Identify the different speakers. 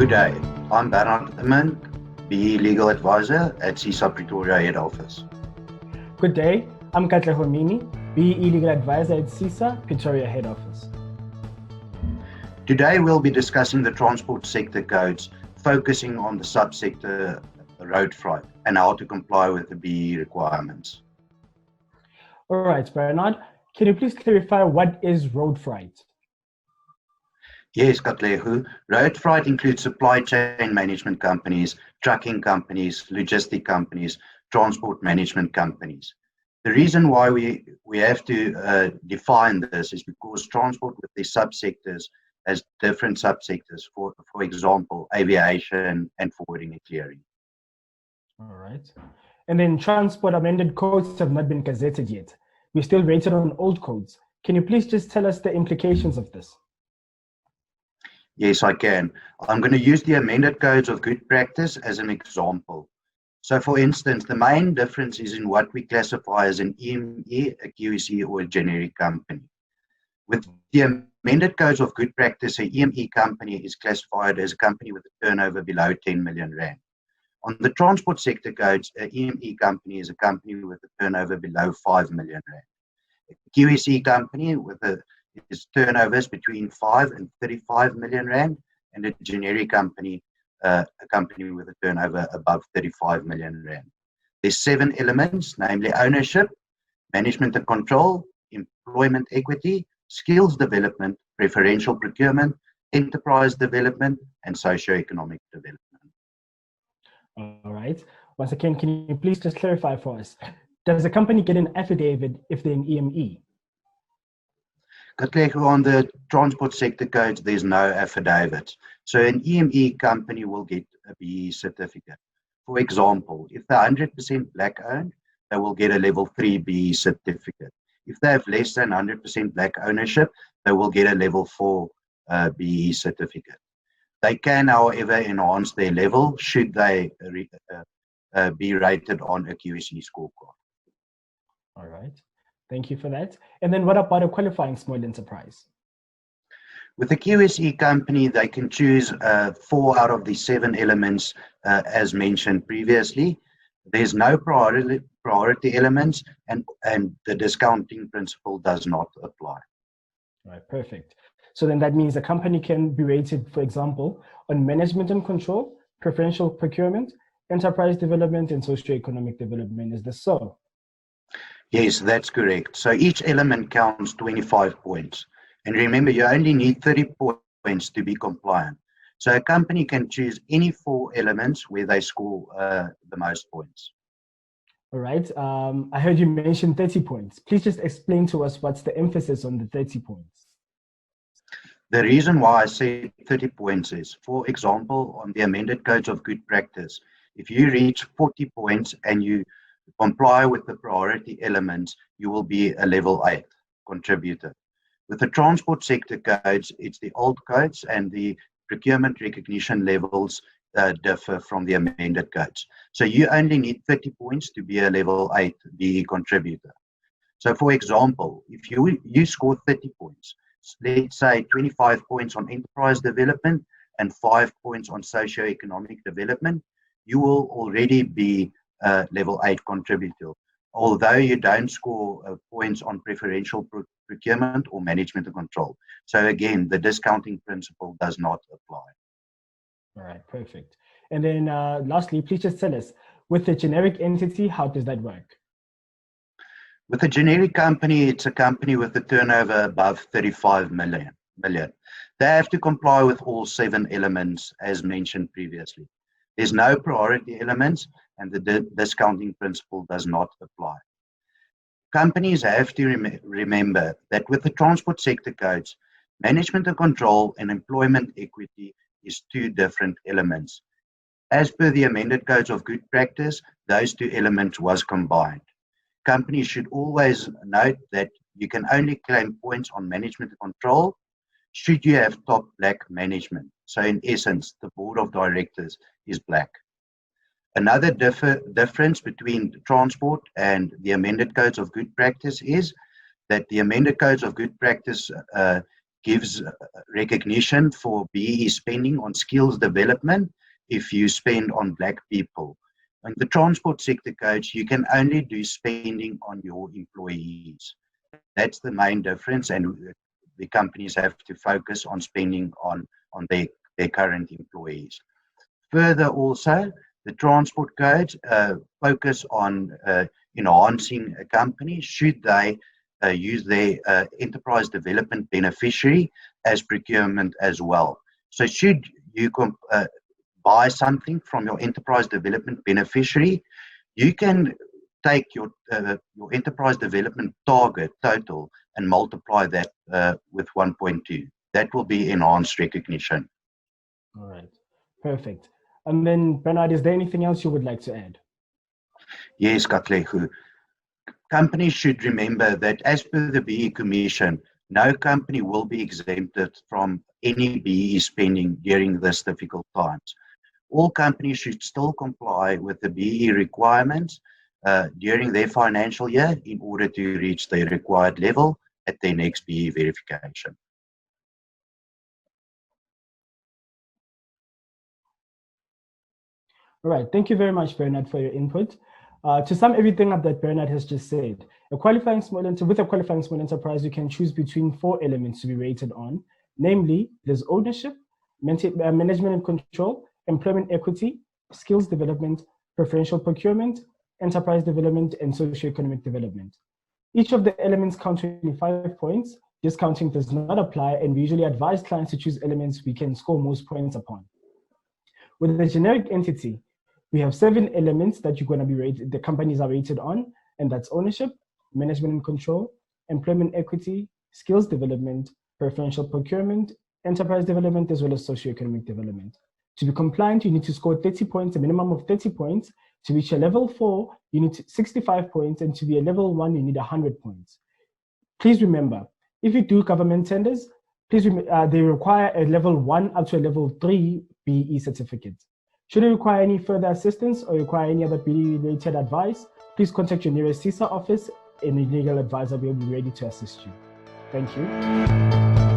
Speaker 1: Good day. I'm Bernard Immink, BE Legal Advisor at SEESA Pretoria Head Office.
Speaker 2: Good day. I'm Katleho Mini, BE Legal Advisor at SEESA Pretoria Head Office.
Speaker 1: Today we'll be discussing the transport sector codes, focusing on the subsector road freight and how to comply with the BE requirements.
Speaker 2: All right, Bernard, can you please clarify what is road freight?
Speaker 1: Yes, Katleho. Road freight includes supply chain management companies, trucking companies, logistic companies, transport management companies. The reason why we have to define this is because transport with the subsectors has different subsectors, for example, aviation and forwarding and clearing.
Speaker 2: All right. And then transport amended codes have not been gazetted yet. We're still rated on old codes. Can you please just tell us the implications of this?
Speaker 1: Yes, I can. I'm going to use the amended codes of good practice as an example. So for instance, the main difference is in what we classify as an EME, a QSE, or a generic company. With the amended codes of good practice, an EME company is classified as a company with a turnover below 10 million rand. On the transport sector codes, an EME company is a company with a turnover below 5 million rand. A QSE company with its turnovers between 5 and 35 million rand, and a generic company, a company with a turnover above 35 million rand. There's 7 elements, namely ownership, management and control, employment equity, skills development, preferential procurement, enterprise development, and socio-economic development.
Speaker 2: All right. Once again, can you please just clarify for us? Does a company get an affidavit if they're in EME?
Speaker 1: Katleho, on the transport sector codes, there's no affidavit. So an EME company will get a BE certificate. For example, if they're 100% black owned, they will get a level 3 BE certificate. If they have less than 100% black ownership, they will get a level 4 BE certificate. They can, however, enhance their level should they be rated on a QSE scorecard.
Speaker 2: All right. Thank you for that. And then what about a qualifying small enterprise?
Speaker 1: With a QSE company, they can choose 4 out of the 7 elements as mentioned previously. There's no priority elements, and the discounting principle does not apply.
Speaker 2: All right, perfect. So then that means a company can be rated, for example, on management and control, preferential procurement, enterprise development, and socioeconomic development. Is this so?
Speaker 1: Yes, that's correct. So each element counts 25 points. And remember, you only need 30 points to be compliant. So a company can choose any 4 elements where they score the most points.
Speaker 2: All right. I heard you mention 30 points. Please just explain to us what's the emphasis on the 30 points.
Speaker 1: The reason why I say 30 points is, for example, on the amended codes of good practice, if you reach 40 points and you comply with the priority elements, you will be a level 8 contributor. With the transport sector codes, it's the old codes, and the procurement recognition levels differ from the amended codes. So you only need 30 points to be a level 8 BE contributor. So for example, if you score 30 points, let's say 25 points on enterprise development and 5 points on socio-economic development, you will already be level 8 contributor, although you don't score points on preferential procurement or management and control. So again, the discounting principle does not apply.
Speaker 2: All right, perfect. And then lastly, please just tell us, with the generic entity, how does that work?
Speaker 1: With a generic company, it's a company with a turnover above 35 million. They have to comply with all 7 elements as mentioned previously. There's no priority elements, and the discounting principle does not apply. Companies have to remember that with the transport sector codes, management and control and employment equity is 2 different elements. As per the amended codes of good practice, those 2 elements was combined. Companies should always note that you can only claim points on management and control should you have top black management. So in essence, the board of directors is black. Another difference between transport and the amended codes of good practice is that the amended codes of good practice gives recognition for BEE spending on skills development if you spend on Black people. In the transport sector codes, you can only do spending on your employees. That's the main difference, and the companies have to focus on spending on their current employees. Further also, the transport codes focus on enhancing a company should they use their enterprise development beneficiary as procurement as well. So should you buy something from your enterprise development beneficiary, you can take your enterprise development target total and multiply that with 1.2. That will be enhanced recognition.
Speaker 2: All right, perfect. And then Bernard, is there anything else you would like to add?
Speaker 1: Yes, Katleho. Companies should remember that as per the BEE Commission, no company will be exempted from any BEE spending during this difficult times. All companies should still comply with the BEE requirements during their financial year in order to reach the required level at their next BEE verification.
Speaker 2: All right, thank you very much, Bernard, for your input. To sum everything up that Bernard has just said, with a qualifying small enterprise, you can choose between 4 elements to be rated on. Namely, there's ownership, management and control, employment equity, skills development, preferential procurement, enterprise development, and socioeconomic development. Each of the elements count 25 points. Discounting does not apply, and we usually advise clients to choose elements we can score most points upon. With a generic entity, we have 7 elements that you're going to be rated, the companies are rated on, and that's ownership, management and control, employment equity, skills development, preferential procurement, enterprise development, as well as socioeconomic development. To be compliant, you need to score 30 points, a minimum of 30 points. To reach a level 4, you need 65 points, and to be a level 1, you need 100 points. Please remember, if you do government tenders, please they require a level 1 up to a level 3 BEE certificate. Should you require any further assistance or require any other BEE-related advice, please contact your nearest SEESA office and a legal advisor will be ready to assist you. Thank you.